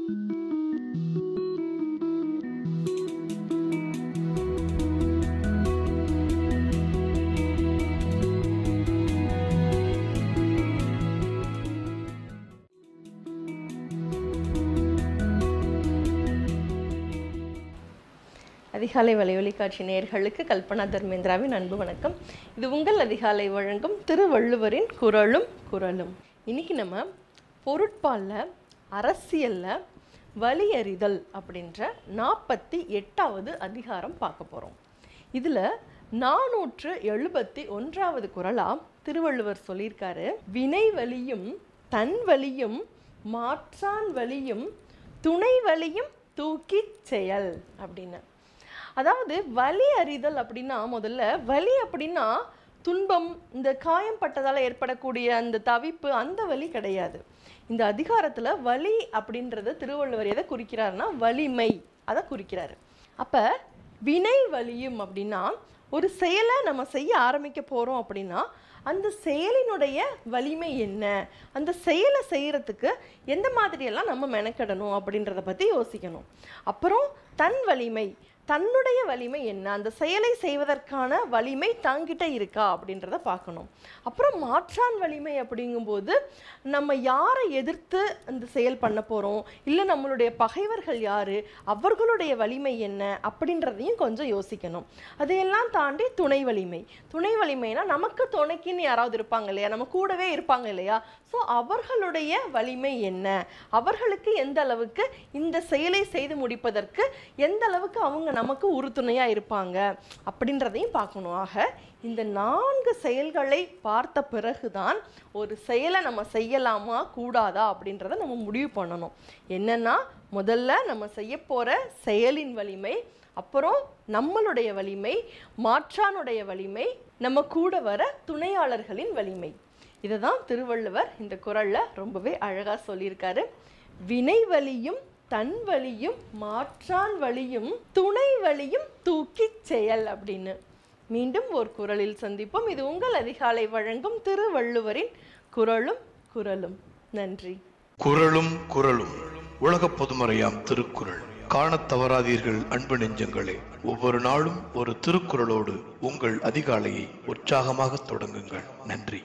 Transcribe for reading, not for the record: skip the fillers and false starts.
அதிகாலை வலையொலி காட்சி நேயர்களுக்கு கல்பனா தர்மேந்திராவின் அன்பு வணக்கம். இது உங்கள் அதிகாலை வழங்கும் திருவள்ளுவரின் குறளும் குறளும். இன்னைக்கு நம்ம பொருட்பாலில் அரசியலில் வலியறிதல் அப்படின்ற 48வது அதிகாரம் பார்க்க போகிறோம். இதில் 471வது குறளாக திருவள்ளுவர் சொல்லியிருக்காரு, வினை வலியும் தன் வலியும் மாற்றான் வலியும் துணை வலியும் தூக்கி செயல் அப்படின்னு. அதாவது வலி அறிதல் அப்படின்னா, முதல்ல வலி அப்படின்னா துன்பம், இந்த காயம் பட்டதால் ஏற்படக்கூடிய அந்த தவிப்பு, அந்த வலி கிடையாது. இந்த அதிகாரத்தில் வலி அப்படின்றத திருவள்ளுவர் எதை குறிக்கிறாருன்னா வலிமை, அதை குறிக்கிறாரு. அப்போ வினை வலியும் அப்படின்னா ஒரு செயலை நம்ம செய்ய ஆரம்பிக்க போகிறோம் அப்படின்னா அந்த செயலினுடைய வலிமை என்ன, அந்த செயலை செய்கிறதுக்கு எந்த மாதிரியெல்லாம் நம்ம மெனக்கிடணும் அப்படின்றத பற்றி யோசிக்கணும். அப்புறம் தன் வலிமை, தன்னுடைய வலிமை என்ன, அந்த செயலை செய்வதற்கான வலிமை தாங்கிட்ட இருக்கா அப்படின்றத பார்க்கணும். அப்புறம் மாற்றான் வலிமை அப்படிங்கும்போது நம்ம யாரை எதிர்த்து அந்த செயல் பண்ண போகிறோம், இல்லை நம்மளுடைய பகைவர்கள் யார், அவர்களுடைய வலிமை என்ன அப்படின்றதையும் கொஞ்சம் யோசிக்கணும். அதையெல்லாம் தாண்டி துணை வலிமை. துணை வலிமைனா நமக்கு துணைக்குன்னு யாராவது இருப்பாங்க இல்லையா, நம்ம கூடவே இருப்பாங்க இல்லையா, ஸோ அவர்களுடைய வலிமை என்ன, அவர்களுக்கு எந்த அளவுக்கு இந்த செயலை செய்து முடிப்பதற்கு எந்த அளவுக்கு அவங்க நமக்கு உறுதுணையாக இருப்பாங்க அப்படின்றதையும் பார்க்கணும். ஆக இந்த 4 செயல்களை பார்த்த பிறகுதான் ஒரு செயலை நம்ம செய்யலாமா கூடாதா அப்படின்றத நம்ம முடிவு பண்ணணும். என்னன்னா, முதல்ல நம்ம செய்ய போகிற செயலின் வலிமை, அப்புறம் நம்மளுடைய வலிமை, மாற்றானுடைய வலிமை, நம்ம கூட வர துணையாளர்களின் வலிமை. இதை தான் திருவள்ளுவர் இந்த குறளில் ரொம்பவே அழகாக சொல்லியிருக்காரு. வினை வலியும் தன் வலியும் மாற்றான் வலியும் துணை வலியும் தூக்கி செயல் அப்படின்னு. மீண்டும் ஒரு குறளில் சந்திப்போம். இது உங்கள் அதிகாலை வழங்கும் திருவள்ளுவரின் குறளும் குறளும். நன்றி. குறளும் குறளும் உலக பொதுமறையாம் திருக்குறள். காணத் தவறாதீர்கள் அன்பு நெஞ்சங்களே. ஒவ்வொரு நாளும் ஒரு திருக்குறளோடு உங்கள் அதிகாலையை உற்சாகமாக தொடங்குங்கள். நன்றி.